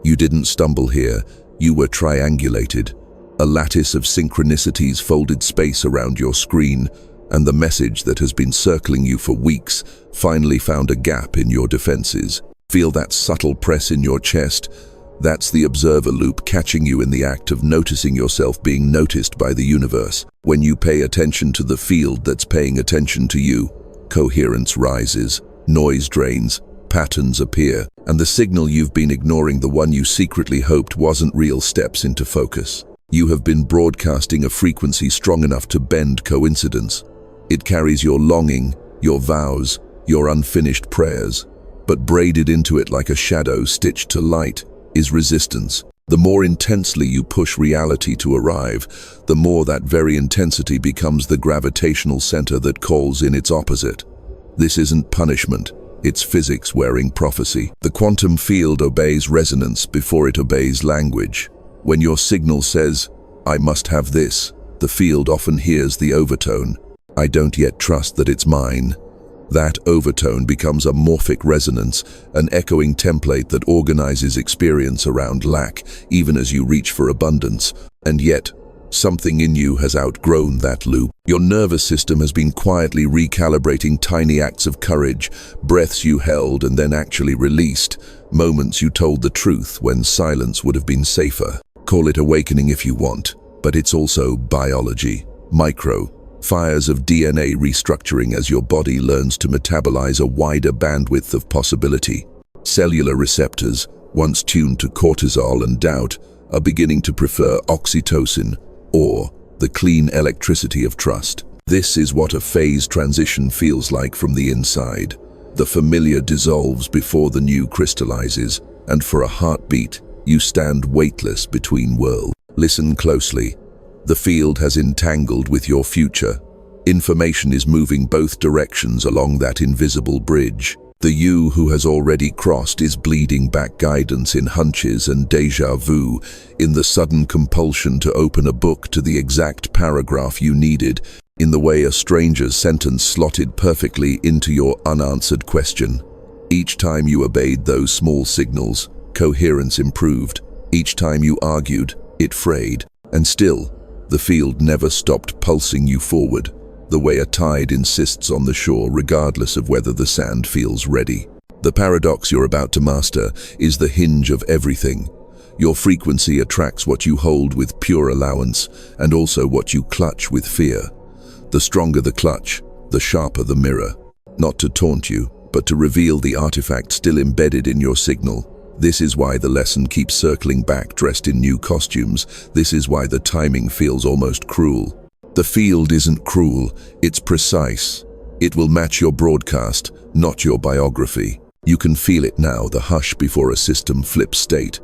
You didn't stumble here, you were triangulated. A lattice of synchronicities folded space around your screen, and the message that has been circling you for weeks finally found a gap in your defenses. Feel that subtle press in your chest? That's the observer loop catching you in the act of noticing yourself being noticed by the universe. When you pay attention to the field that's paying attention to you, coherence rises, noise drains, patterns appear, and the signal you've been ignoring, the one you secretly hoped wasn't real, steps into focus. You have been broadcasting a frequency strong enough to bend coincidence. It carries your longing, your vows, your unfinished prayers, but braided into it like a shadow stitched to light is resistance. The more intensely you push reality to arrive, the more that very intensity becomes the gravitational center that calls in its opposite. This isn't punishment, it's physics wearing prophecy. The quantum field obeys resonance before it obeys language. When your signal says, "I must have this," the field often hears the overtone, "I don't yet trust that it's mine." That overtone becomes a morphic resonance, an echoing template that organizes experience around lack, even as you reach for abundance. And yet, something in you has outgrown that loop. Your nervous system has been quietly recalibrating tiny acts of courage, breaths you held and then actually released, moments you told the truth when silence would have been safer. Call it awakening if you want, but it's also biology, micro fires of DNA restructuring as your body learns to metabolize a wider bandwidth of possibility. Cellular receptors, once tuned to cortisol and doubt, are beginning to prefer oxytocin, or the clean electricity of trust. This is what a phase transition feels like from the inside. The familiar dissolves before the new crystallizes, and for a heartbeat, you stand weightless between worlds. Listen closely. The field has entangled with your future. Information is moving both directions along that invisible bridge. The you who has already crossed is bleeding back guidance in hunches and déjà vu, in the sudden compulsion to open a book to the exact paragraph you needed, in the way a stranger's sentence slotted perfectly into your unanswered question. Each time you obeyed those small signals, coherence improved. Each time you argued, it frayed. And still, the field never stopped pulsing you forward, the way a tide insists on the shore regardless of whether the sand feels ready. The paradox you're about to master is the hinge of everything. Your frequency attracts what you hold with pure allowance, and also what you clutch with fear. The stronger the clutch, the sharper the mirror. Not to taunt you, but to reveal the artifact still embedded in your signal. This is why the lesson keeps circling back dressed in new costumes. This is why the timing feels almost cruel. The field isn't cruel, it's precise. It will match your broadcast, not your biography. You can feel it now, the hush before a system flips state.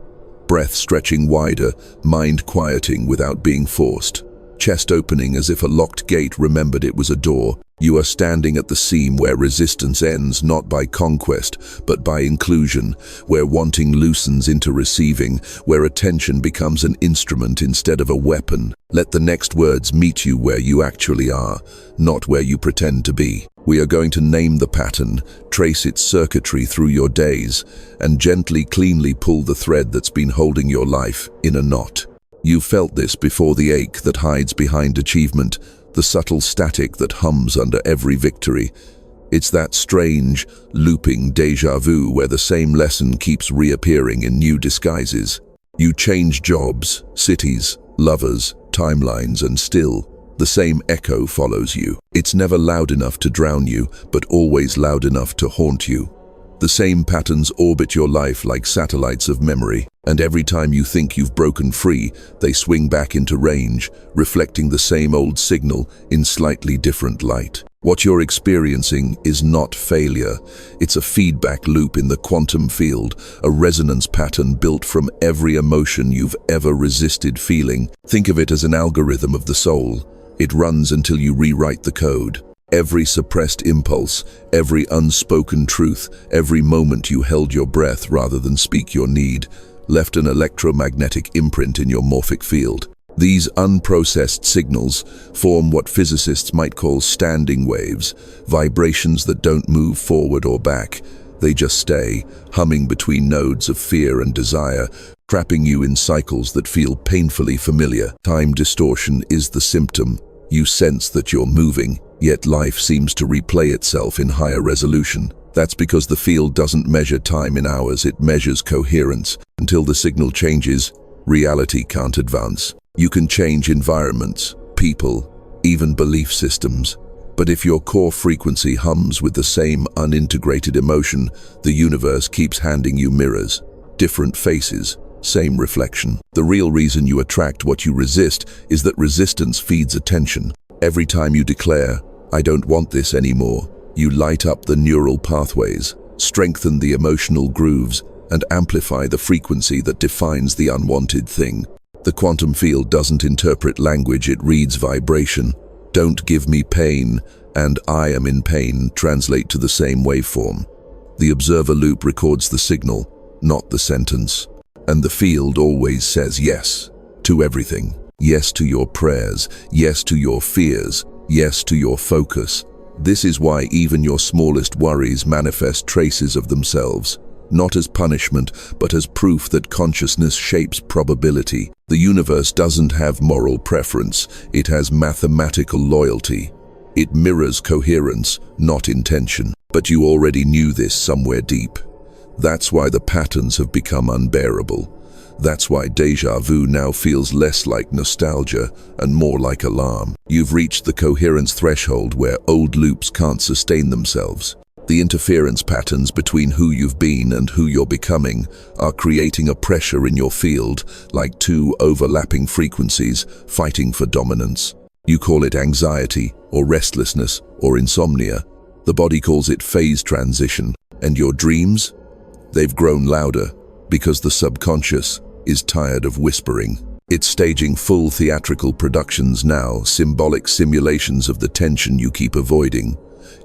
Breath stretching wider, mind quieting without being forced. Chest opening as if a locked gate remembered it was a door. You are standing at the seam where resistance ends not by conquest, but by inclusion, where wanting loosens into receiving, where attention becomes an instrument instead of a weapon. Let the next words meet you where you actually are, not where you pretend to be. We are going to name the pattern, trace its circuitry through your days, and gently, cleanly pull the thread that's been holding your life in a knot. You felt this before, the ache that hides behind achievement, the subtle static that hums under every victory. It's that strange, looping déjà vu where the same lesson keeps reappearing in new disguises. You change jobs, cities, lovers, timelines, and still, the same echo follows you. It's never loud enough to drown you, but always loud enough to haunt you. The same patterns orbit your life like satellites of memory, and every time you think you've broken free, they swing back into range, reflecting the same old signal in slightly different light. What you're experiencing is not failure. It's a feedback loop in the quantum field, a resonance pattern built from every emotion you've ever resisted feeling. Think of it as an algorithm of the soul. It runs until you rewrite the code. Every suppressed impulse, every unspoken truth, every moment you held your breath rather than speak your need, left an electromagnetic imprint in your morphic field. These unprocessed signals form what physicists might call standing waves, vibrations that don't move forward or back. They just stay, humming between nodes of fear and desire, trapping you in cycles that feel painfully familiar. Time distortion is the symptom. You sense that you're moving, yet life seems to replay itself in higher resolution. That's because the field doesn't measure time in hours, it measures coherence. Until the signal changes, reality can't advance. You can change environments, people, even belief systems. But if your core frequency hums with the same unintegrated emotion, the universe keeps handing you mirrors, different faces, same reflection. The real reason you attract what you resist is that resistance feeds attention. Every time you declare, "I don't want this anymore," you light up the neural pathways, strengthen the emotional grooves, and amplify the frequency that defines the unwanted thing. The quantum field doesn't interpret language, it reads vibration. "Don't give me pain," and "I am in pain" translate to the same waveform. The observer loop records the signal, not the sentence. And the field always says yes to everything. Yes to your prayers, yes to your fears, yes to your focus. This is why even your smallest worries manifest traces of themselves, not as punishment, but as proof that consciousness shapes probability. The universe doesn't have moral preference, it has mathematical loyalty. It mirrors coherence, not intention. But you already knew this somewhere deep. That's why the patterns have become unbearable. That's why déjà vu now feels less like nostalgia and more like alarm. You've reached the coherence threshold where old loops can't sustain themselves. The interference patterns between who you've been and who you're becoming are creating a pressure in your field, like two overlapping frequencies fighting for dominance. You call it anxiety, or restlessness, or insomnia. The body calls it phase transition. And your dreams? They've grown louder because the subconscious is tired of whispering. It's staging full theatrical productions now, symbolic simulations of the tension you keep avoiding.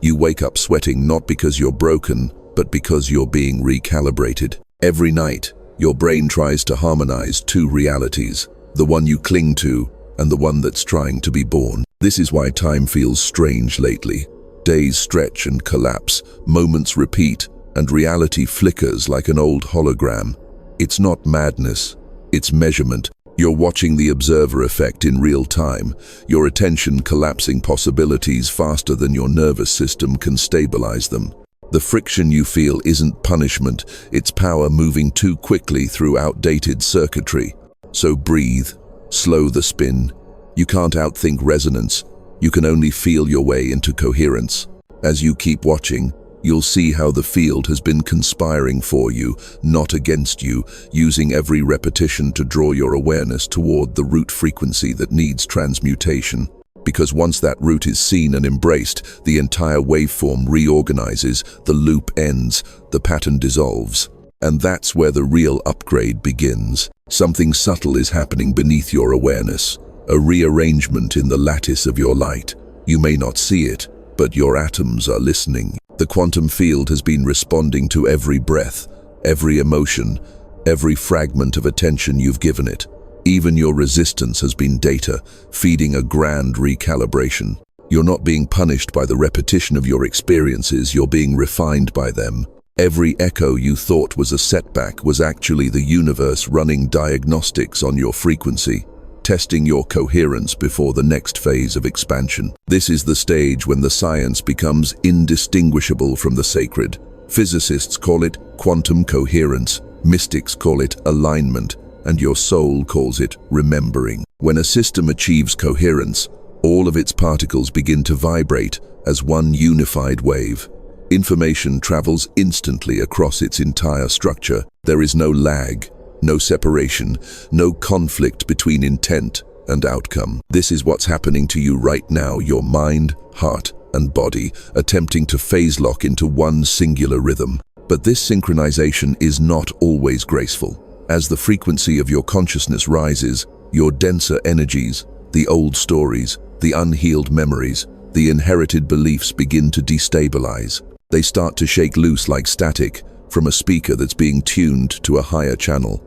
You wake up sweating not because you're broken, but because you're being recalibrated. Every night, your brain tries to harmonize two realities, the one you cling to and the one that's trying to be born. This is why time feels strange lately. Days stretch and collapse, moments repeat, and reality flickers like an old hologram. It's not madness, it's measurement. You're watching the observer effect in real time, your attention collapsing possibilities faster than your nervous system can stabilize them. The friction you feel isn't punishment, it's power moving too quickly through outdated circuitry. So breathe, slow the spin. You can't outthink resonance, you can only feel your way into coherence. As you keep watching, you'll see how the field has been conspiring for you, not against you, using every repetition to draw your awareness toward the root frequency that needs transmutation. Because once that root is seen and embraced, the entire waveform reorganizes, the loop ends, the pattern dissolves. And that's where the real upgrade begins. Something subtle is happening beneath your awareness, a rearrangement in the lattice of your light. You may not see it, but your atoms are listening. The quantum field has been responding to every breath, every emotion, every fragment of attention you've given it. Even your resistance has been data, feeding a grand recalibration. You're not being punished by the repetition of your experiences, you're being refined by them. Every echo you thought was a setback was actually the universe running diagnostics on your frequency, testing your coherence before the next phase of expansion. This is the stage when the science becomes indistinguishable from the sacred. Physicists call it quantum coherence, mystics call it alignment, and your soul calls it remembering. When a system achieves coherence, all of its particles begin to vibrate as one unified wave. Information travels instantly across its entire structure. There is no lag, no separation, no conflict between intent and outcome. This is what's happening to you right now, your mind, heart, and body, attempting to phase lock into one singular rhythm. But this synchronization is not always graceful. As the frequency of your consciousness rises, your denser energies, the old stories, the unhealed memories, the inherited beliefs begin to destabilize. They start to shake loose like static from a speaker that's being tuned to a higher channel.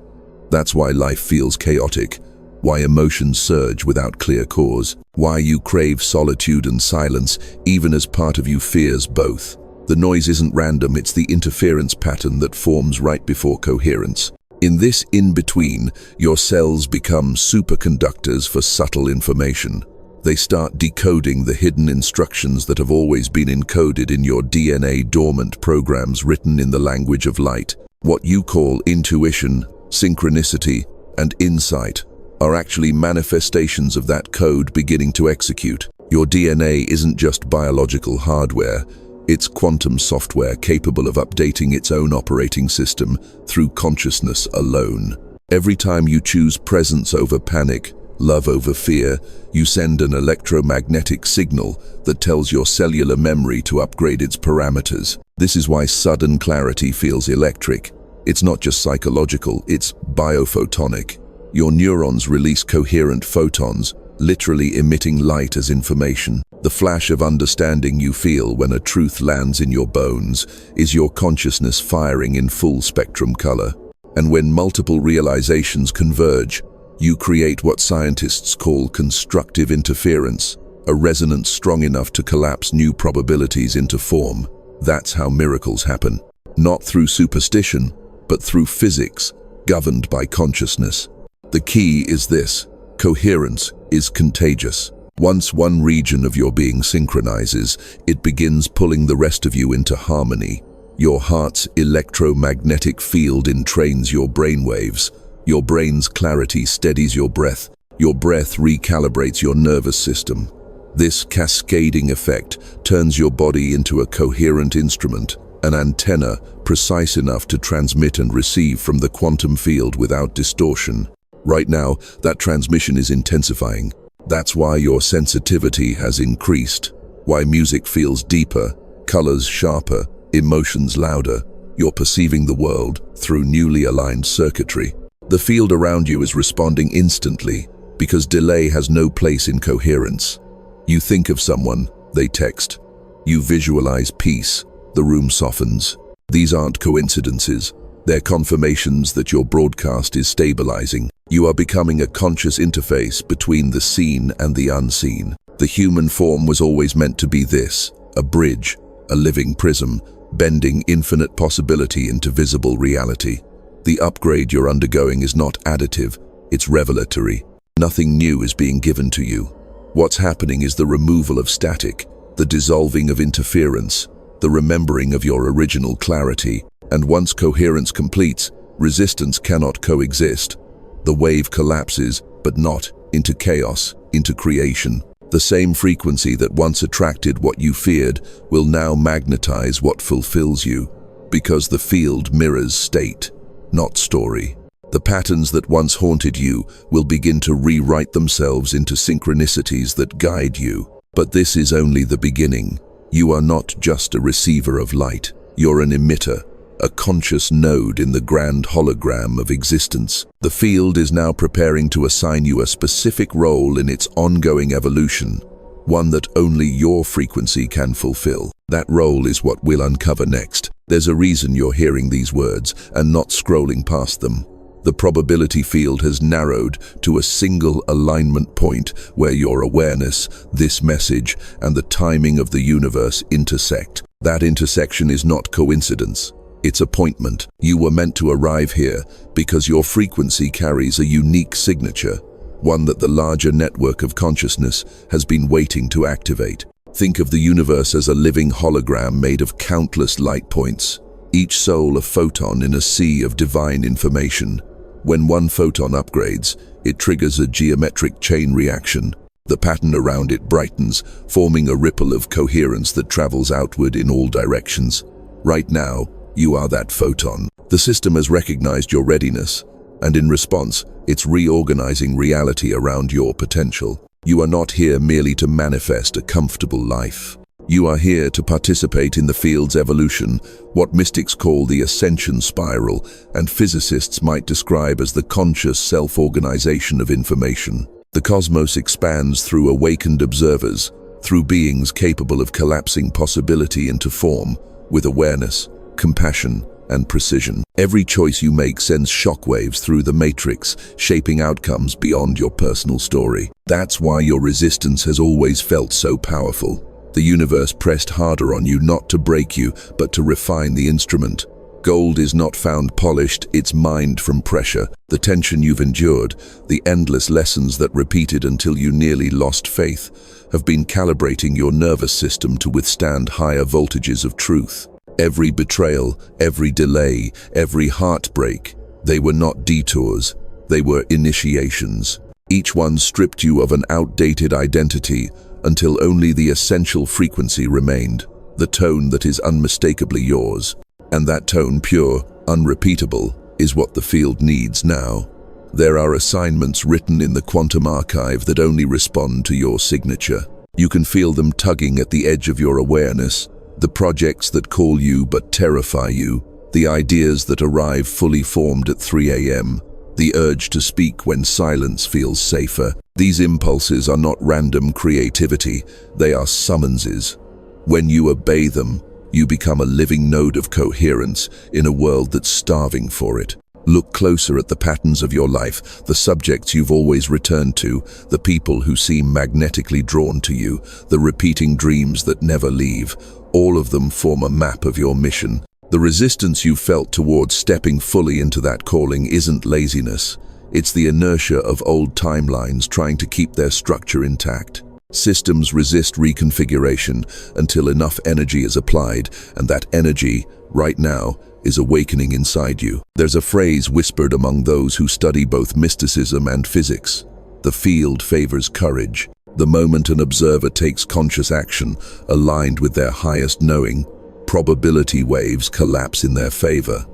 That's why life feels chaotic, why emotions surge without clear cause, why you crave solitude and silence even as part of you fears both. The noise isn't random, it's the interference pattern that forms right before coherence. In this in-between, your cells become superconductors for subtle information. They start decoding the hidden instructions that have always been encoded in your DNA, dormant programs written in the language of light. What you call intuition, synchronicity, and insight are actually manifestations of that code beginning to execute. Your DNA isn't just biological hardware, it's quantum software capable of updating its own operating system through consciousness alone. Every time you choose presence over panic, love over fear, you send an electromagnetic signal that tells your cellular memory to upgrade its parameters. This is why sudden clarity feels electric. It's not just psychological, it's biophotonic. Your neurons release coherent photons, literally emitting light as information. The flash of understanding you feel when a truth lands in your bones is your consciousness firing in full spectrum color. And when multiple realizations converge, you create what scientists call constructive interference, a resonance strong enough to collapse new probabilities into form. That's how miracles happen. Not through superstition, but through physics, governed by consciousness. The key is this: coherence is contagious. Once one region of your being synchronizes, it begins pulling the rest of you into harmony. Your heart's electromagnetic field entrains your brainwaves. Your brain's clarity steadies your breath. Your breath recalibrates your nervous system. This cascading effect turns your body into a coherent instrument, an antenna precise enough to transmit and receive from the quantum field without distortion. Right now, that transmission is intensifying. That's why your sensitivity has increased, why music feels deeper, colors sharper, emotions louder. You're perceiving the world through newly aligned circuitry. The field around you is responding instantly because delay has no place in coherence. You think of someone, they text. You visualize peace, the room softens. These aren't coincidences. They're confirmations that your broadcast is stabilizing. You are becoming a conscious interface between the seen and the unseen. The human form was always meant to be this: a bridge, a living prism, bending infinite possibility into visible reality. The upgrade you're undergoing is not additive, it's revelatory. Nothing new is being given to you. What's happening is the removal of static, the dissolving of interference, the remembering of your original clarity. And once coherence completes, resistance cannot coexist. The wave collapses, but not into chaos, into creation. The same frequency that once attracted what you feared will now magnetize what fulfills you, because the field mirrors state, not story. The patterns that once haunted you will begin to rewrite themselves into synchronicities that guide you. But this is only the beginning. You are not just a receiver of light, you're an emitter, a conscious node in the grand hologram of existence. The field is now preparing to assign you a specific role in its ongoing evolution, one that only your frequency can fulfill. That role is what we'll uncover next. There's a reason you're hearing these words and not scrolling past them. The probability field has narrowed to a single alignment point where your awareness, this message, and the timing of the universe intersect. That intersection is not coincidence. It's appointment. You were meant to arrive here because your frequency carries a unique signature, one that the larger network of consciousness has been waiting to activate. Think of the universe as a living hologram made of countless light points, each soul a photon in a sea of divine information. When one photon upgrades, it triggers a geometric chain reaction. The pattern around it brightens, forming a ripple of coherence that travels outward in all directions. Right now, you are that photon. The system has recognized your readiness, and in response, it's reorganizing reality around your potential. You are not here merely to manifest a comfortable life. You are here to participate in the field's evolution, what mystics call the ascension spiral, and physicists might describe as the conscious self-organization of information. The cosmos expands through awakened observers, through beings capable of collapsing possibility into form, with awareness, compassion, and precision. Every choice you make sends shockwaves through the matrix, shaping outcomes beyond your personal story. That's why your resistance has always felt so powerful. The universe pressed harder on you, not to break you, but to refine the instrument. Gold is not found polished, it's mined from pressure. The tension you've endured, the endless lessons that repeated until you nearly lost faith, have been calibrating your nervous system to withstand higher voltages of truth. Every betrayal, every delay, every heartbreak, they were not detours, they were initiations. Each one stripped you of an outdated identity until only the essential frequency remained, the tone that is unmistakably yours. And that tone, pure, unrepeatable, is what the field needs now. There are assignments written in the quantum archive that only respond to your signature. You can feel them tugging at the edge of your awareness, the projects that call you but terrify you, the ideas that arrive fully formed at 3 a.m., the urge to speak when silence feels safer. These impulses are not random creativity, they are summonses. When you obey them, you become a living node of coherence in a world that's starving for it. Look closer at the patterns of your life, the subjects you've always returned to, the people who seem magnetically drawn to you, the repeating dreams that never leave. All of them form a map of your mission. The resistance you felt towards stepping fully into that calling isn't laziness. It's the inertia of old timelines trying to keep their structure intact. Systems resist reconfiguration until enough energy is applied, and that energy, right now, is awakening inside you. There's a phrase whispered among those who study both mysticism and physics. The field favors courage. The moment an observer takes conscious action, aligned with their highest knowing, probability waves collapse in their favor.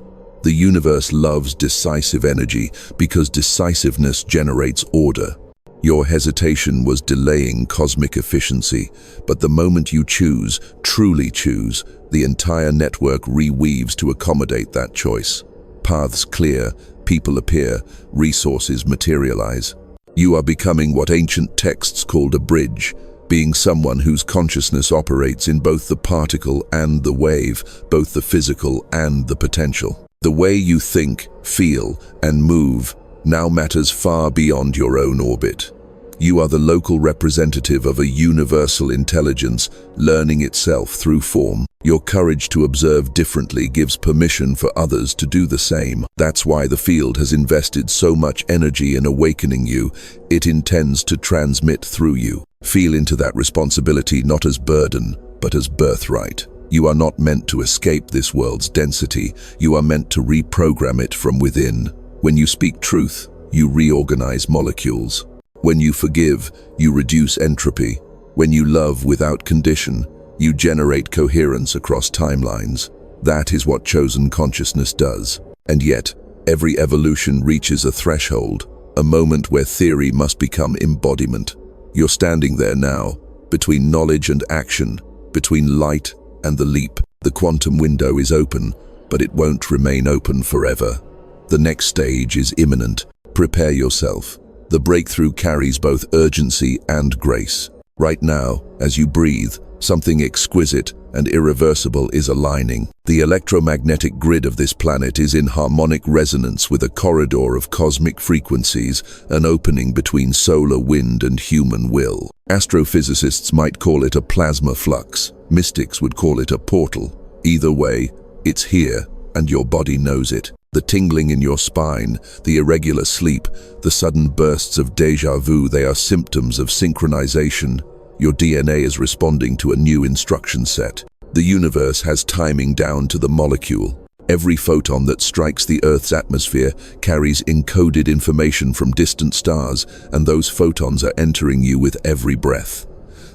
The universe loves decisive energy because decisiveness generates order. Your hesitation was delaying cosmic efficiency, but the moment you choose, truly choose, the entire network reweaves to accommodate that choice. Paths clear, people appear, resources materialize. You are becoming what ancient texts called a bridge, being someone whose consciousness operates in both the particle and the wave, both the physical and the potential. The way you think, feel, and move now matters far beyond your own orbit. You are the local representative of a universal intelligence, learning itself through form. Your courage to observe differently gives permission for others to do the same. That's why the field has invested so much energy in awakening you. It intends to transmit through you. Feel into that responsibility not as burden, but as birthright. You are not meant to escape this world's density. You are meant to reprogram it from within. When you speak truth, you reorganize molecules. When you forgive, you reduce entropy. When you love without condition, you generate coherence across timelines. That is what chosen consciousness does. And yet, every evolution reaches a threshold, a moment where theory must become embodiment. You're standing there now, between knowledge and action, between light and the leap. The quantum window is open, but it won't remain open forever. The next stage is imminent. Prepare yourself. The breakthrough carries both urgency and grace. Right now, as you breathe, something exquisite and irreversible is aligning. The electromagnetic grid of this planet is in harmonic resonance with a corridor of cosmic frequencies, an opening between solar wind and human will. Astrophysicists might call it a plasma flux. Mystics would call it a portal. Either way, it's here, and your body knows it. The tingling in your spine, the irregular sleep, the sudden bursts of déjà vu, they are symptoms of synchronization. Your DNA is responding to a new instruction set. The universe has timing down to the molecule. Every photon that strikes the Earth's atmosphere carries encoded information from distant stars, and those photons are entering you with every breath.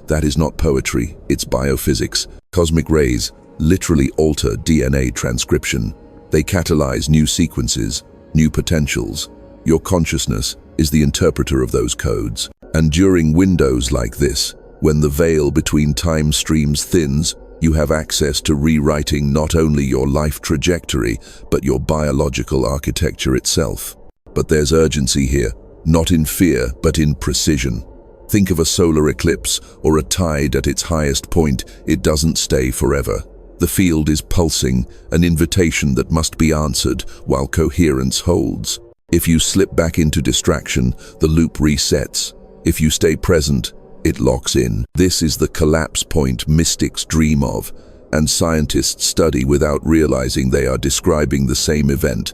That is not poetry, it's biophysics. Cosmic rays literally alter DNA transcription. They catalyze new sequences, new potentials. Your consciousness is the interpreter of those codes. And during windows like this, when the veil between time streams thins, you have access to rewriting not only your life trajectory, but your biological architecture itself. But there's urgency here, not in fear, but in precision. Think of a solar eclipse or a tide at its highest point. It doesn't stay forever. The field is pulsing, an invitation that must be answered while coherence holds. If you slip back into distraction, the loop resets. If you stay present, it locks in. This is the collapse point mystics dream of, and scientists study without realizing they are describing the same event,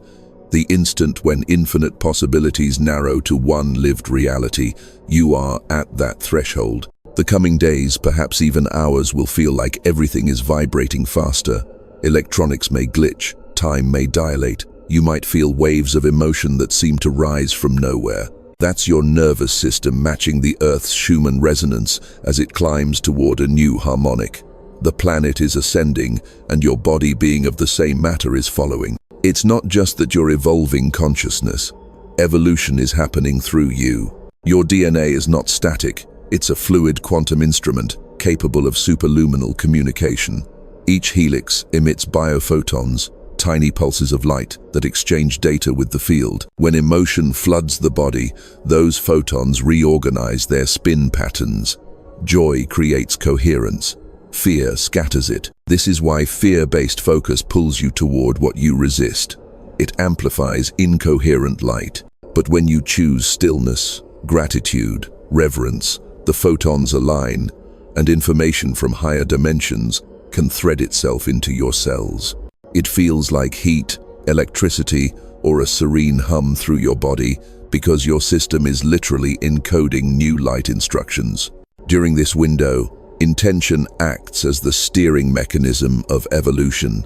the instant when infinite possibilities narrow to one lived reality. You are at that threshold. The coming days, perhaps even hours, will feel like everything is vibrating faster. Electronics may glitch, time may dilate. You might feel waves of emotion that seem to rise from nowhere. That's your nervous system matching the Earth's Schumann resonance as it climbs toward a new harmonic. The planet is ascending, and your body, being of the same matter, is following. It's not just that you're evolving consciousness. Evolution is happening through you. Your DNA is not static. It's a fluid quantum instrument capable of superluminal communication. Each helix emits biophotons, tiny pulses of light that exchange data with the field. When emotion floods the body, those photons reorganize their spin patterns. Joy creates coherence. Fear scatters it. This is why fear-based focus pulls you toward what you resist. It amplifies incoherent light. But when you choose stillness, gratitude, reverence, the photons align, and information from higher dimensions can thread itself into your cells. It feels like heat, electricity, or a serene hum through your body because your system is literally encoding new light instructions. During this window, intention acts as the steering mechanism of evolution.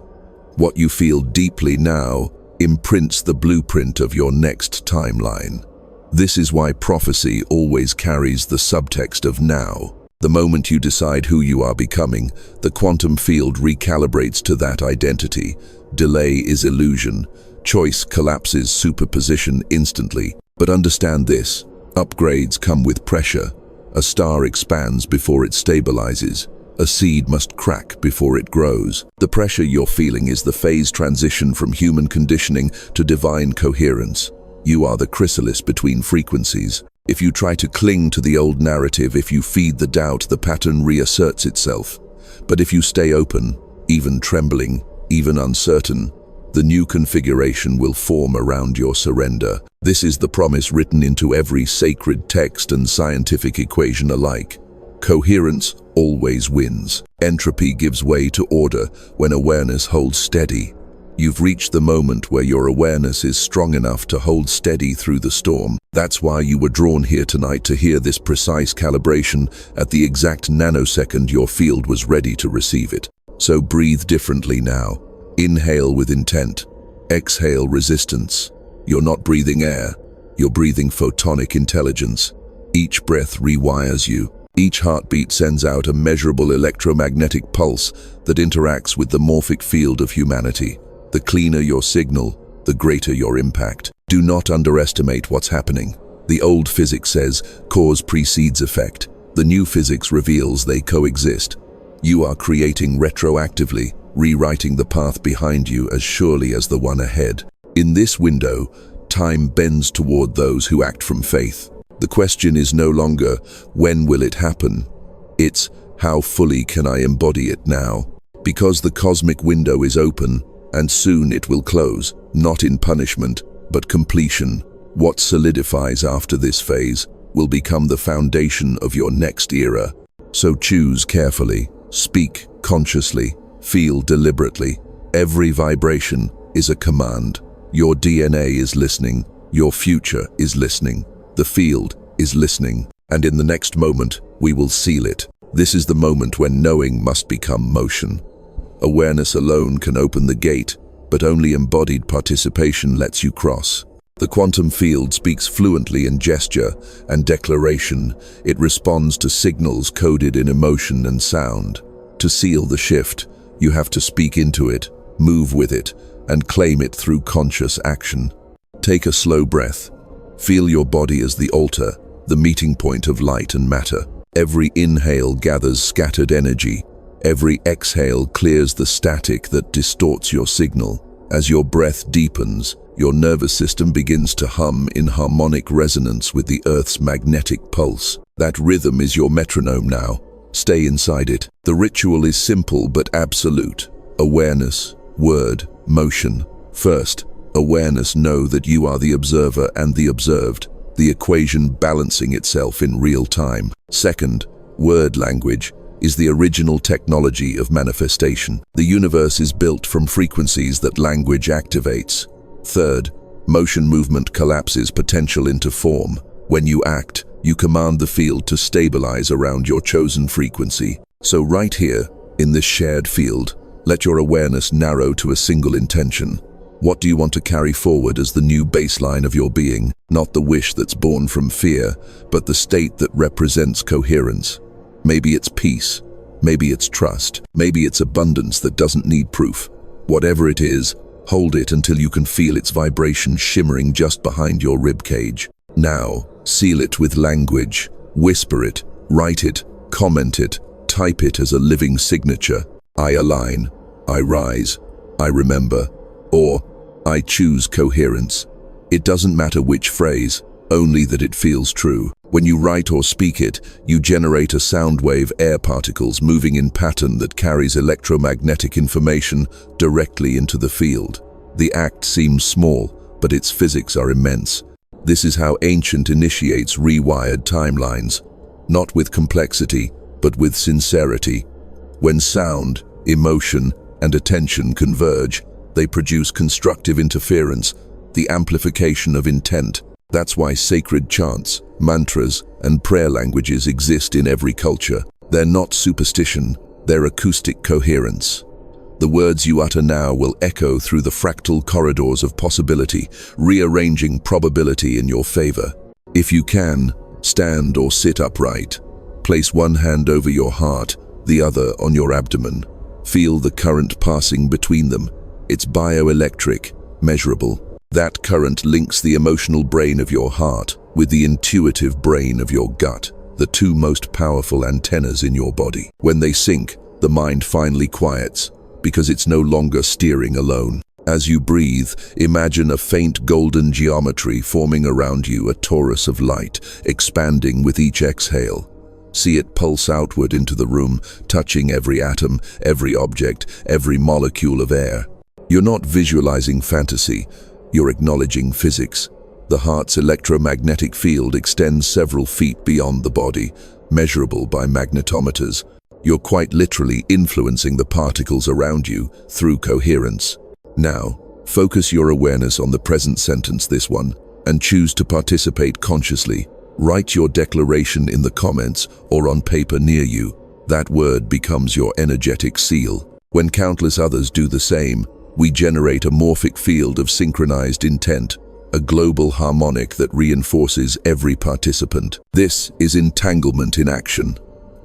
What you feel deeply now imprints the blueprint of your next timeline. This is why prophecy always carries the subtext of now. The moment you decide who you are becoming, the quantum field recalibrates to that identity. Delay is illusion. Choice collapses superposition instantly. But understand this: upgrades come with pressure. A star expands before it stabilizes. A seed must crack before it grows. The pressure you're feeling is the phase transition from human conditioning to divine coherence. You are the chrysalis between frequencies. If you try to cling to the old narrative, if you feed the doubt, the pattern reasserts itself. But if you stay open, even trembling, even uncertain, the new configuration will form around your surrender. This is the promise written into every sacred text and scientific equation alike. Coherence always wins. Entropy gives way to order when awareness holds steady. You've reached the moment where your awareness is strong enough to hold steady through the storm. That's why you were drawn here tonight, to hear this precise calibration at the exact nanosecond your field was ready to receive it. So breathe differently now. Inhale with intent. Exhale resistance. You're not breathing air. You're breathing photonic intelligence. Each breath rewires you. Each heartbeat sends out a measurable electromagnetic pulse that interacts with the morphic field of humanity. The cleaner your signal, the greater your impact. Do not underestimate what's happening. The old physics says cause precedes effect. The new physics reveals they coexist. You are creating retroactively, rewriting the path behind you as surely as the one ahead. In this window, time bends toward those who act from faith. The question is no longer, when will it happen? It's, how fully can I embody it now? Because the cosmic window is open, and soon it will close, not in punishment, but completion. What solidifies after this phase will become the foundation of your next era. So choose carefully, speak consciously, feel deliberately. Every vibration is a command. Your DNA is listening, your future is listening, the field is listening, and in the next moment, we will seal it. This is the moment when knowing must become motion. Awareness alone can open the gate, but only embodied participation lets you cross. The quantum field speaks fluently in gesture and declaration. It responds to signals coded in emotion and sound. To seal the shift, you have to speak into it, move with it, and claim it through conscious action. Take a slow breath. Feel your body as the altar, the meeting point of light and matter. Every inhale gathers scattered energy. Every exhale clears the static that distorts your signal. As your breath deepens, your nervous system begins to hum in harmonic resonance with the Earth's magnetic pulse. That rhythm is your metronome now. Stay inside it. The ritual is simple but absolute. Awareness, word, motion. First, awareness, know that you are the observer and the observed. the equation balancing itself in real time. Second, word language is the original technology of manifestation. The universe is built from frequencies that language activates. Third, motion movement collapses potential into form. When you act, you command the field to stabilize around your chosen frequency. So right here, in this shared field, let your awareness narrow to a single intention. What do you want to carry forward as the new baseline of your being? Not the wish that's born from fear, but the state that represents coherence. Maybe it's peace, maybe it's trust, maybe it's abundance that doesn't need proof. Whatever it is, hold it until you can feel its vibration shimmering just behind your rib cage. Now, seal it with language. Whisper it, write it, comment it, type it as a living signature. I align, I rise, I remember, or I choose coherence. It doesn't matter which phrase, only that it feels true. When you write or speak it, you generate a sound wave, air particles moving in pattern that carries electromagnetic information directly into the field. The act seems small, but its physics are immense. This is how ancient initiates rewired timelines, not with complexity, but with sincerity. When sound, emotion, and attention converge, they produce constructive interference, the amplification of intent. That's why sacred chants, mantras, and prayer languages exist in every culture. They're not superstition, they're acoustic coherence. The words you utter now will echo through the fractal corridors of possibility, rearranging probability in your favor. If you can, stand or sit upright. Place one hand over your heart, the other on your abdomen. Feel the current passing between them. It's bioelectric, measurable. That current links the emotional brain of your heart with the intuitive brain of your gut, the two most powerful antennas in your body. When they sync, the mind finally quiets, because it's no longer steering alone. As you breathe, imagine a faint golden geometry forming around you, a torus of light, expanding with each exhale. See it pulse outward into the room, touching every atom, every object, every molecule of air. You're not visualizing fantasy, you're acknowledging physics. The heart's electromagnetic field extends several feet beyond the body, measurable by magnetometers. You're quite literally influencing the particles around you through coherence. Now, focus your awareness on the present sentence, this one, and choose to participate consciously. Write your declaration in the comments or on paper near you. That word becomes your energetic seal. When countless others do the same, we generate a morphic field of synchronized intent, a global harmonic that reinforces every participant. This is entanglement in action.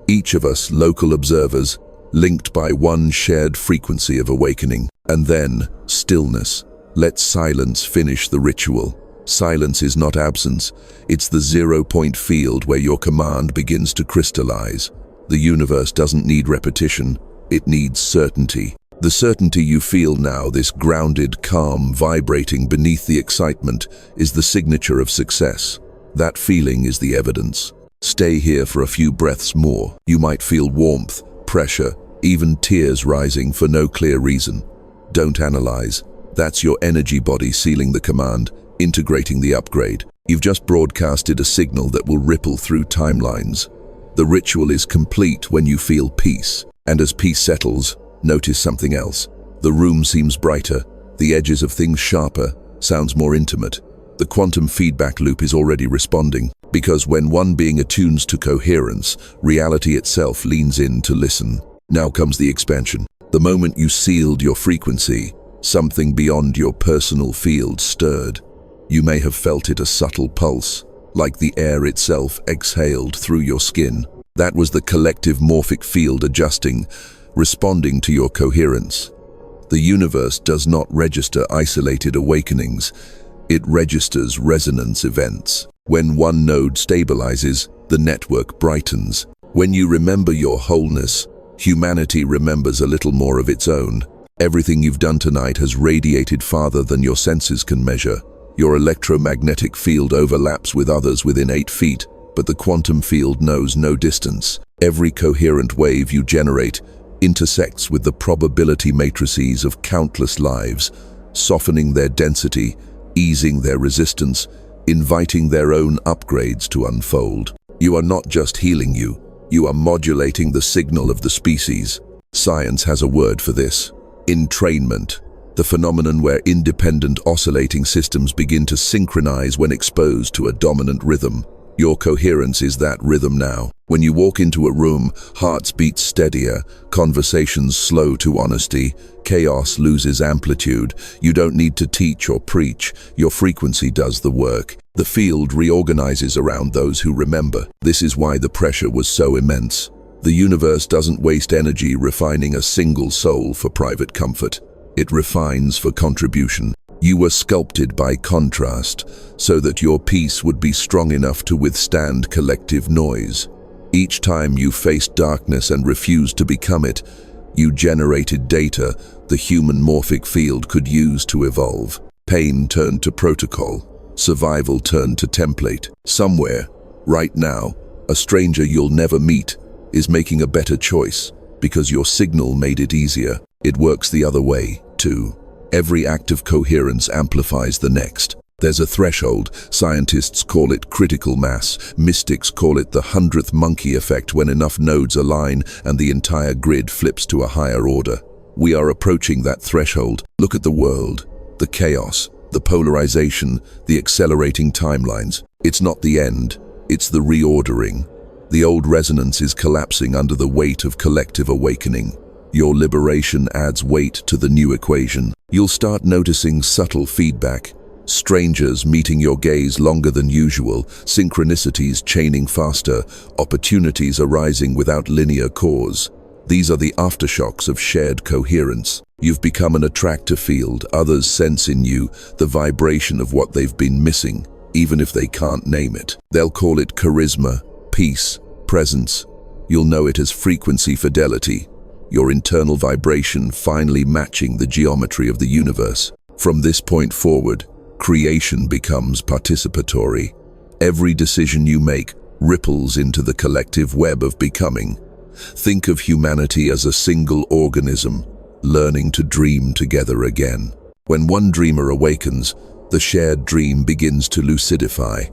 Each of us local observers, linked by one shared frequency of awakening. And then, stillness. Let silence finish the ritual. Silence is not absence, it's the 0-point field where your command begins to crystallize. The universe doesn't need repetition, it needs certainty. The certainty you feel now, this grounded calm vibrating beneath the excitement, is the signature of success. That feeling is the evidence. Stay here for a few breaths more. You might feel warmth, pressure, even tears rising for no clear reason. Don't analyze. That's your energy body sealing the command, integrating the upgrade. You've just broadcasted a signal that will ripple through timelines. The ritual is complete when you feel peace. And as peace settles, notice something else. The room seems brighter, the edges of things sharper, sounds more intimate. The quantum feedback loop is already responding, because when one being attunes to coherence, reality itself leans in to listen. Now comes the expansion. The moment you sealed your frequency, something beyond your personal field stirred. You may have felt it, a subtle pulse, like the air itself exhaled through your skin. That was the collective morphic field adjusting, responding to your coherence. The universe does not register isolated awakenings, it registers resonance events. When one node stabilizes, the network brightens. When you remember your wholeness, humanity remembers a little more of its own. Everything you've done tonight has radiated farther than your senses can measure. Your electromagnetic field overlaps with others within 8 feet, but the quantum field knows no distance. Every coherent wave you generate intersects with the probability matrices of countless lives, softening their density, easing their resistance, inviting their own upgrades to unfold. You are not just healing you are modulating the signal of the species. Science has a word for this: entrainment, the phenomenon where independent oscillating systems begin to synchronize when exposed to a dominant rhythm. Your coherence is that rhythm now. When you walk into a room, hearts beat steadier, conversations slow to honesty, chaos loses amplitude. You don't need to teach or preach, your frequency does the work. The field reorganizes around those who remember. This is why the pressure was so immense. The universe doesn't waste energy refining a single soul for private comfort. It refines for contribution. You were sculpted by contrast, so that your peace would be strong enough to withstand collective noise. Each time you faced darkness and refused to become it, you generated data the human morphic field could use to evolve. Pain turned to protocol. Survival turned to template. Somewhere, right now, a stranger you'll never meet is making a better choice because your signal made it easier. It works the other way, too. Every act of coherence amplifies the next. There's a threshold. Scientists call it critical mass. Mystics call it the 100th monkey effect, when enough nodes align and the entire grid flips to a higher order. We are approaching that threshold. Look at the world, the chaos, the polarization, the accelerating timelines. It's not the end, it's the reordering. The old resonance is collapsing under the weight of collective awakening. Your liberation adds weight to the new equation. You'll start noticing subtle feedback. Strangers meeting your gaze longer than usual, synchronicities chaining faster, opportunities arising without linear cause. These are the aftershocks of shared coherence. You've become an attractor field. Others sense in you the vibration of what they've been missing, even if they can't name it. They'll call it charisma, peace, presence. You'll know it as frequency fidelity, your internal vibration finally matching the geometry of the universe. From this point forward, creation becomes participatory. Every decision you make ripples into the collective web of becoming. Think of humanity as a single organism, learning to dream together again. When one dreamer awakens, the shared dream begins to lucidify.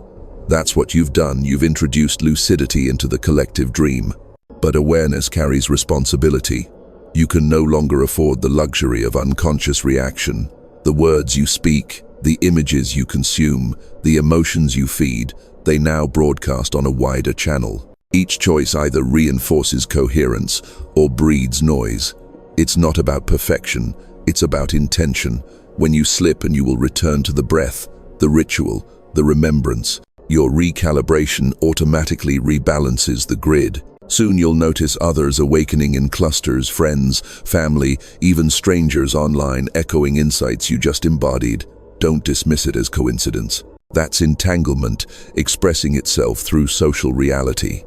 That's what you've done. You've introduced lucidity into the collective dream. But awareness carries responsibility. You can no longer afford the luxury of unconscious reaction. The words you speak, the images you consume, the emotions you feed, they now broadcast on a wider channel. Each choice either reinforces coherence or breeds noise. It's not about perfection, it's about intention. When you slip, and you will return to the breath, the ritual, the remembrance, your recalibration automatically rebalances the grid. Soon you'll notice others awakening in clusters, friends, family, even strangers online echoing insights you just embodied. Don't dismiss it as coincidence. That's entanglement expressing itself through social reality.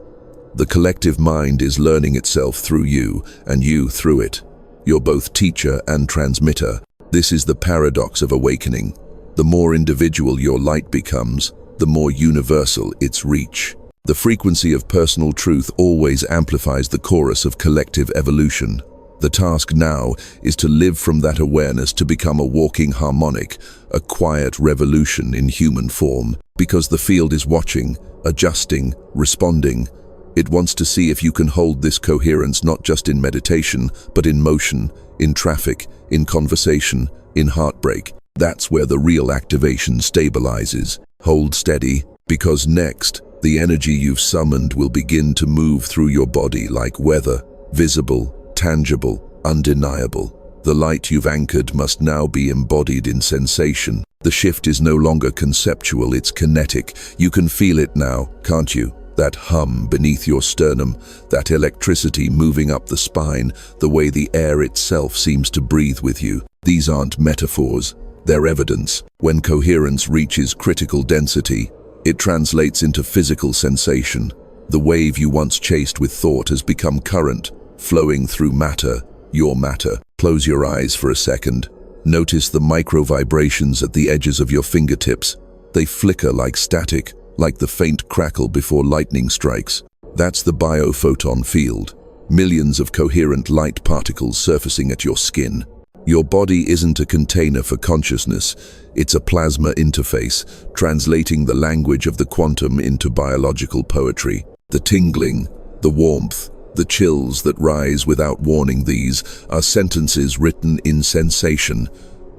The collective mind is learning itself through you, and you through it. You're both teacher and transmitter. This is the paradox of awakening. The more individual your light becomes, the more universal its reach. The frequency of personal truth always amplifies the chorus of collective evolution. The task now is to live from that awareness to become a walking harmonic, a quiet revolution in human form. Because the field is watching, adjusting, responding. It wants to see if you can hold this coherence not just in meditation, but in motion, in traffic, in conversation, in heartbreak. That's where the real activation stabilizes. Hold steady, because next, the energy you've summoned will begin to move through your body like weather, visible, tangible, undeniable. The light you've anchored must now be embodied in sensation. The shift is no longer conceptual, it's kinetic. You can feel it now, can't you? That hum beneath your sternum, that electricity moving up the spine, the way the air itself seems to breathe with you. These aren't metaphors, they're evidence. When coherence reaches critical density, it translates into physical sensation. The wave you once chased with thought has become current, flowing through matter, your matter. Close your eyes for a second. Notice the micro vibrations at the edges of your fingertips. They flicker like static, like the faint crackle before lightning strikes. That's the biophoton field. Millions of coherent light particles surfacing at your skin. Your body isn't a container for consciousness, it's a plasma interface, translating the language of the quantum into biological poetry. The tingling, the warmth, the chills that rise without warning, these are sentences written in sensation,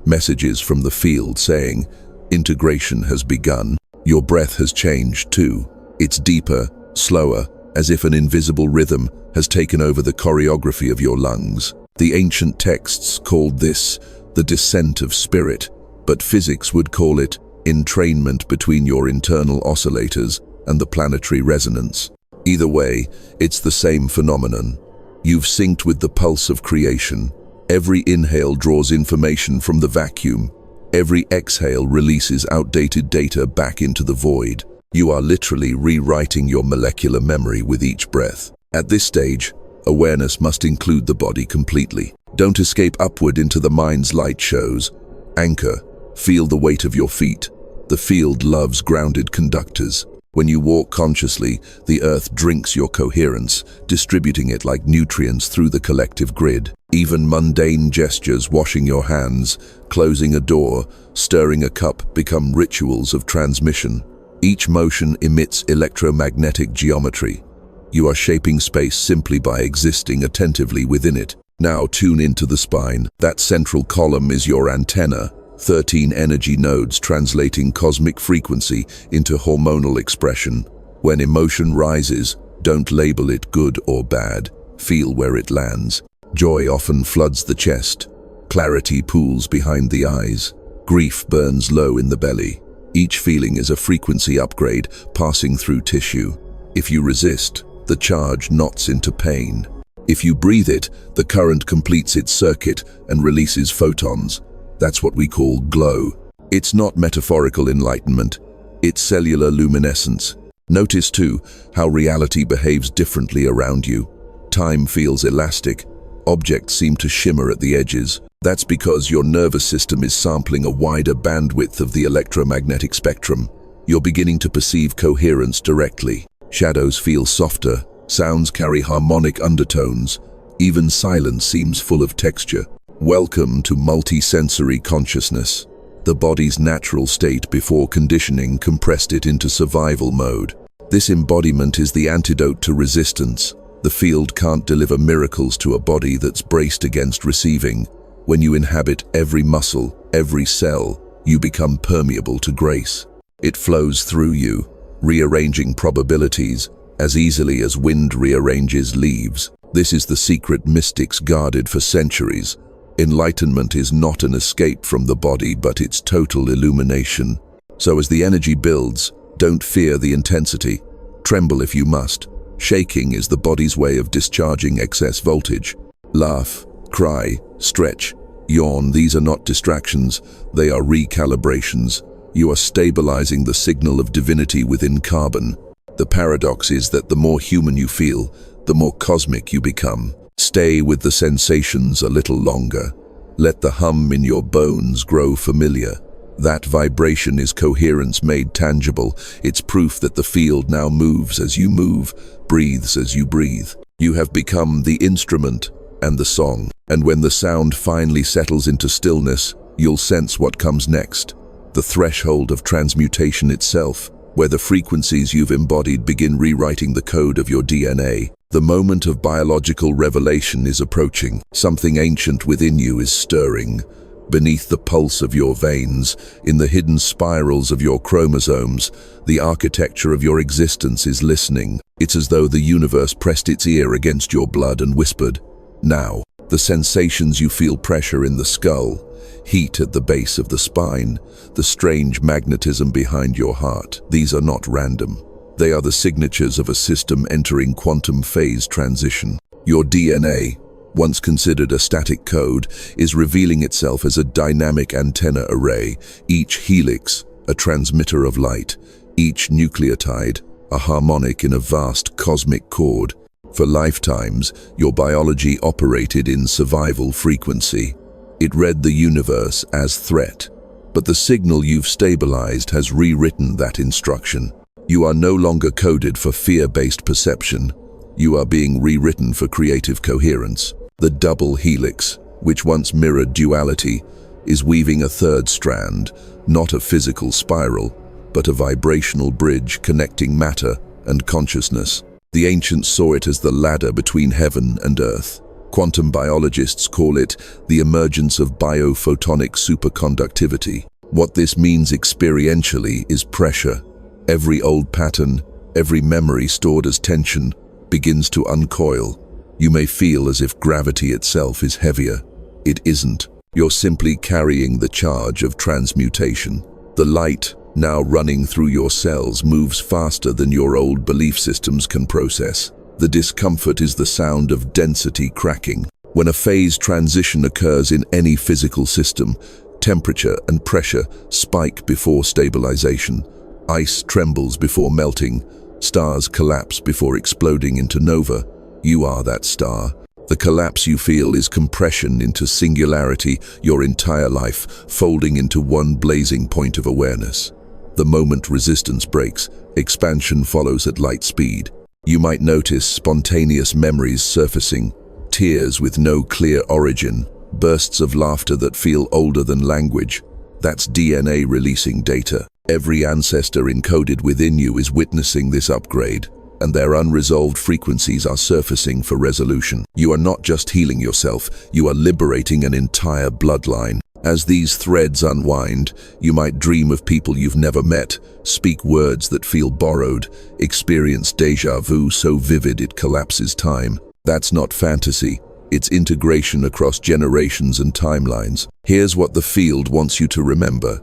messages from the field saying, integration has begun. Your breath has changed too. It's deeper, slower, as if an invisible rhythm has taken over the choreography of your lungs. The ancient texts called this the descent of spirit, but physics would call it entrainment between your internal oscillators and the planetary resonance. Either way, it's the same phenomenon. You've synced with the pulse of creation. Every inhale draws information from the vacuum. Every exhale releases outdated data back into the void. You are literally rewriting your molecular memory with each breath. At this stage, awareness must include the body completely. Don't escape upward into the mind's light shows. Anchor, feel the weight of your feet. The field loves grounded conductors. When you walk consciously, the earth drinks your coherence, distributing it like nutrients through the collective grid. Even mundane gestures, washing your hands, closing a door, stirring a cup, become rituals of transmission. Each motion emits electromagnetic geometry. You are shaping space simply by existing attentively within it. Now tune into the spine. That central column is your antenna. 13 energy nodes translating cosmic frequency into hormonal expression. When emotion rises, don't label it good or bad. Feel where it lands. Joy often floods the chest. Clarity pools behind the eyes. Grief burns low in the belly. Each feeling is a frequency upgrade passing through tissue. If you resist, the charge knots into pain. If you breathe it, the current completes its circuit and releases photons. That's what we call glow. It's not metaphorical enlightenment, it's cellular luminescence. Notice too how reality behaves differently around you. Time feels elastic, objects seem to shimmer at the edges. That's because your nervous system is sampling a wider bandwidth of the electromagnetic spectrum. You're beginning to perceive coherence directly. Shadows feel softer, sounds carry harmonic undertones, even silence seems full of texture. Welcome to multi-sensory consciousness. The body's natural state before conditioning compressed it into survival mode. This embodiment is the antidote to resistance. The field can't deliver miracles to a body that's braced against receiving. When you inhabit every muscle, every cell, you become permeable to grace. It flows through you, rearranging probabilities as easily as wind rearranges leaves. This is the secret mystics guarded for centuries. Enlightenment is not an escape from the body, but its total illumination. So as the energy builds, don't fear the intensity. Tremble if you must. Shaking is the body's way of discharging excess voltage. Laugh, cry, stretch, yawn. These are not distractions, they are recalibrations. You are stabilizing the signal of divinity within carbon. The paradox is that the more human you feel, the more cosmic you become. Stay with the sensations a little longer. Let the hum in your bones grow familiar. That vibration is coherence made tangible. It's proof that the field now moves as you move, breathes as you breathe. You have become the instrument and the song. And when the sound finally settles into stillness, you'll sense what comes next. The threshold of transmutation itself, where the frequencies you've embodied begin rewriting the code of your DNA. The moment of biological revelation is approaching. Something ancient within you is stirring. Beneath the pulse of your veins, in the hidden spirals of your chromosomes, the architecture of your existence is listening. It's as though the universe pressed its ear against your blood and whispered, "Now." The sensations you feel: pressure in the skull, heat at the base of the spine, the strange magnetism behind your heart. These are not random. They are the signatures of a system entering quantum phase transition. Your DNA, once considered a static code, is revealing itself as a dynamic antenna array, each helix a transmitter of light, each nucleotide a harmonic in a vast cosmic chord. For lifetimes, your biology operated in survival frequency. It read the universe as threat, but the signal you've stabilized has rewritten that instruction. You are no longer coded for fear-based perception. You are being rewritten for creative coherence. The double helix, which once mirrored duality, is weaving a third strand, not a physical spiral, but a vibrational bridge connecting matter and consciousness. The ancients saw it as the ladder between heaven and earth. Quantum biologists call it the emergence of biophotonic superconductivity. What this means experientially is pressure. Every old pattern, every memory stored as tension, begins to uncoil. You may feel as if gravity itself is heavier. It isn't. You're simply carrying the charge of transmutation. The light, now running through your cells, moves faster than your old belief systems can process. The discomfort is the sound of density cracking. When a phase transition occurs in any physical system, temperature and pressure spike before stabilization. Ice trembles before melting. Stars collapse before exploding into nova. You are that star. The collapse you feel is compression into singularity, your entire life folding into one blazing point of awareness. The moment resistance breaks, expansion follows at light speed. You might notice spontaneous memories surfacing, tears with no clear origin, bursts of laughter that feel older than language. That's DNA releasing data. Every ancestor encoded within you is witnessing this upgrade, and their unresolved frequencies are surfacing for resolution. You are not just healing yourself, you are liberating an entire bloodline. As these threads unwind, you might dream of people you've never met, speak words that feel borrowed, experience déjà vu so vivid it collapses time. That's not fantasy, it's integration across generations and timelines. Here's what the field wants you to remember.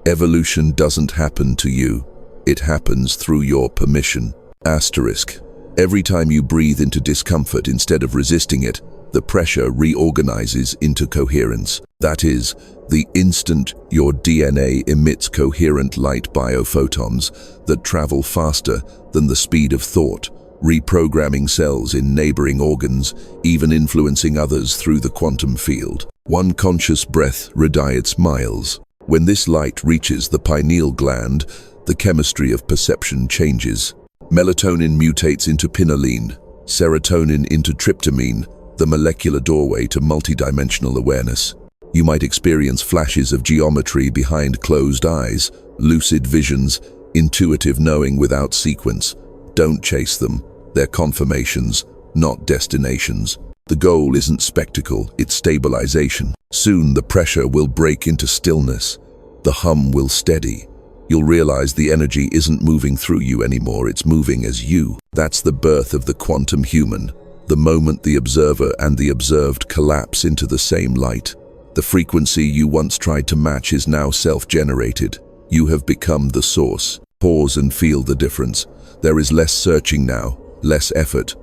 Evolution doesn't happen to you, it happens through your permission. Asterisk. Every time you breathe into discomfort instead of resisting it, the pressure reorganizes into coherence. That is, the instant your DNA emits coherent light biophotons that travel faster than the speed of thought, reprogramming cells in neighboring organs, even influencing others through the quantum field. One conscious breath radiates miles. When this light reaches the pineal gland, the chemistry of perception changes. Melatonin mutates into pinoline, serotonin into tryptamine, the molecular doorway to multidimensional awareness. You might experience flashes of geometry behind closed eyes, lucid visions, intuitive knowing without sequence. Don't chase them. They're confirmations, not destinations. The goal isn't spectacle, it's stabilization. Soon the pressure will break into stillness. The hum will steady. You'll realize the energy isn't moving through you anymore, it's moving as you. That's the birth of the quantum human. The moment the observer and the observed collapse into the same light. The frequency you once tried to match is now self-generated. You have become the source. Pause and feel the difference. There is less searching now, less effort.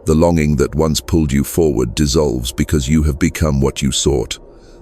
The longing that once pulled you forward dissolves because you have become what you sought.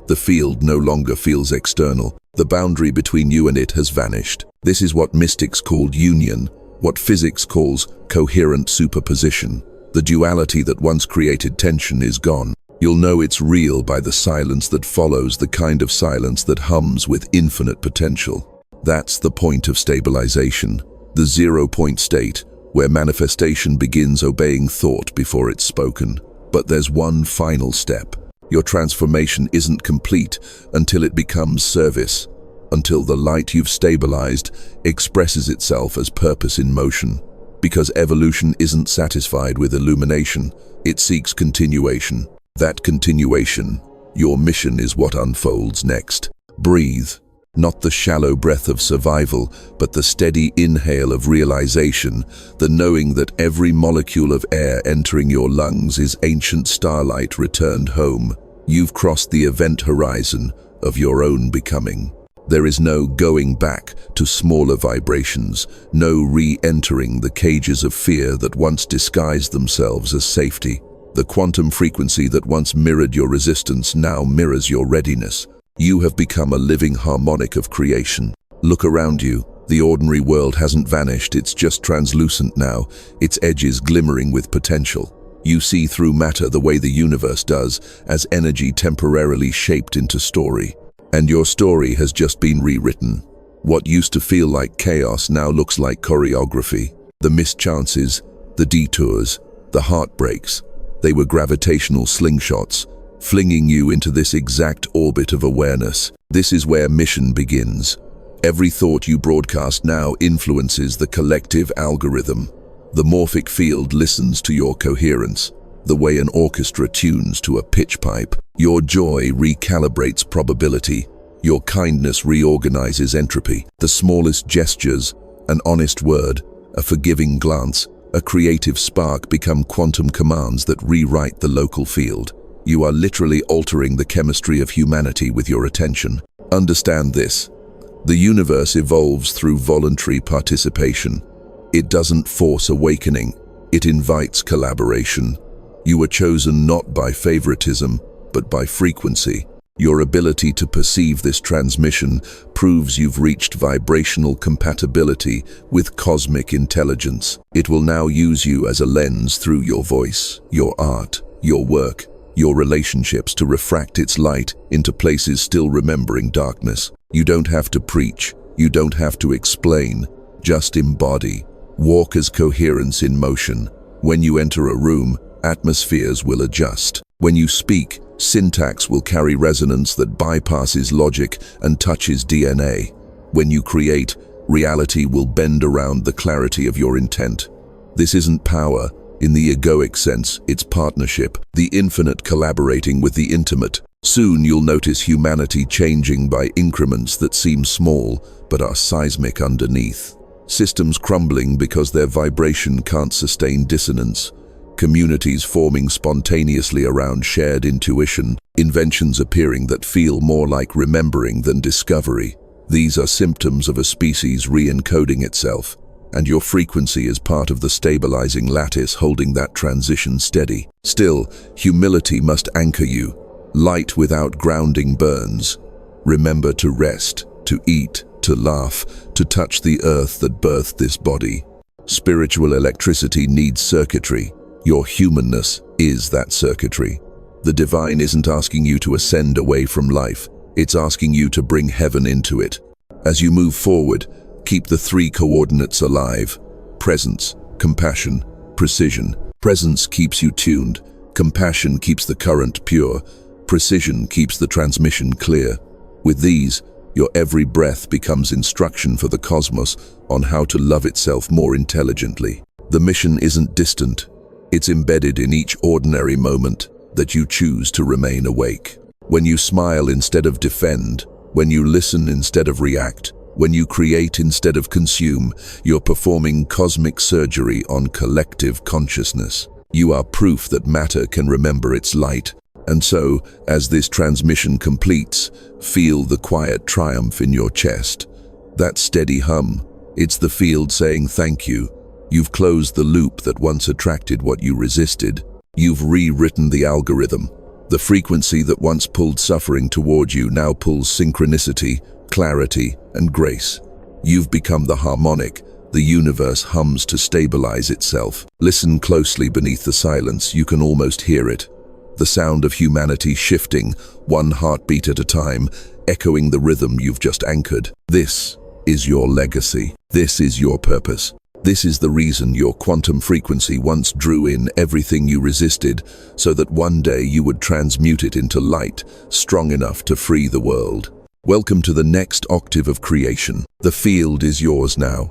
The field no longer feels external. The boundary between you and it has vanished. This is what mystics called union, what physics calls coherent superposition. The duality that once created tension is gone. You'll know it's real by the silence that follows, the kind of silence that hums with infinite potential. That's the point of stabilization, the 0-point state, where manifestation begins obeying thought before it's spoken. But there's one final step. Your transformation isn't complete until it becomes service, until the light you've stabilized expresses itself as purpose in motion. Because evolution isn't satisfied with illumination, it seeks continuation. That continuation, your mission, is what unfolds next. Breathe, not the shallow breath of survival, but the steady inhale of realization, the knowing that every molecule of air entering your lungs is ancient starlight returned home. You've crossed the event horizon of your own becoming. There is no going back to smaller vibrations, no re-entering the cages of fear that once disguised themselves as safety. The quantum frequency that once mirrored your resistance now mirrors your readiness. You have become a living harmonic of creation. Look around you. The ordinary world hasn't vanished, it's just translucent now, its edges glimmering with potential. You see through matter the way the universe does, as energy temporarily shaped into story. And your story has just been rewritten. What used to feel like chaos now looks like choreography. The missed chances, the detours, the heartbreaks, they were gravitational slingshots, flinging you into this exact orbit of awareness. This is where mission begins. Every thought you broadcast now influences the collective algorithm. The morphic field listens to your coherence, the way an orchestra tunes to a pitch pipe. Your joy recalibrates probability. Your kindness reorganizes entropy. The smallest gestures, an honest word, a forgiving glance, a creative spark become quantum commands that rewrite the local field. You are literally altering the chemistry of humanity with your attention. Understand this. The universe evolves through voluntary participation. It doesn't force awakening, it invites collaboration. You were chosen not by favoritism, but by frequency. Your ability to perceive this transmission proves you've reached vibrational compatibility with cosmic intelligence. It will now use you as a lens through your voice, your art, your work, your relationships to refract its light into places still remembering darkness. You don't have to preach, you don't have to explain, just embody. Walk as coherence in motion. When you enter a room, atmospheres will adjust. When you speak, syntax will carry resonance that bypasses logic and touches DNA. When you create, reality will bend around the clarity of your intent. This isn't power. In the egoic sense, it's partnership, the infinite collaborating with the intimate. Soon you'll notice humanity changing by increments that seem small, but are seismic underneath. Systems crumbling because their vibration can't sustain dissonance. Communities forming spontaneously around shared intuition. Inventions appearing that feel more like remembering than discovery. These are symptoms of a species re-encoding itself, and your frequency is part of the stabilizing lattice holding that transition steady. Still, humility must anchor you. Light without grounding burns. Remember to rest, to eat, to laugh, to touch the earth that birthed this body. Spiritual electricity needs circuitry. Your humanness is that circuitry. The divine isn't asking you to ascend away from life. It's asking you to bring heaven into it. As you move forward, keep the three coordinates alive. Presence, compassion, precision. Presence keeps you tuned. Compassion keeps the current pure. Precision keeps the transmission clear. With these, your every breath becomes instruction for the cosmos on how to love itself more intelligently. The mission isn't distant. It's embedded in each ordinary moment that you choose to remain awake. When you smile instead of defend, when you listen instead of react, when you create instead of consume, you're performing cosmic surgery on collective consciousness. You are proof that matter can remember its light. And so, as this transmission completes, feel the quiet triumph in your chest. That steady hum, it's the field saying thank you. You've closed the loop that once attracted what you resisted. You've rewritten the algorithm. The frequency that once pulled suffering toward you now pulls synchronicity, clarity, and grace. You've become the harmonic. The universe hums to stabilize itself. Listen closely beneath the silence. You can almost hear it. The sound of humanity shifting, one heartbeat at a time, echoing the rhythm you've just anchored. This is your legacy. This is your purpose. This is the reason your quantum frequency once drew in everything you resisted, so that one day you would transmute it into light, strong enough to free the world. Welcome to the next octave of creation. The field is yours now.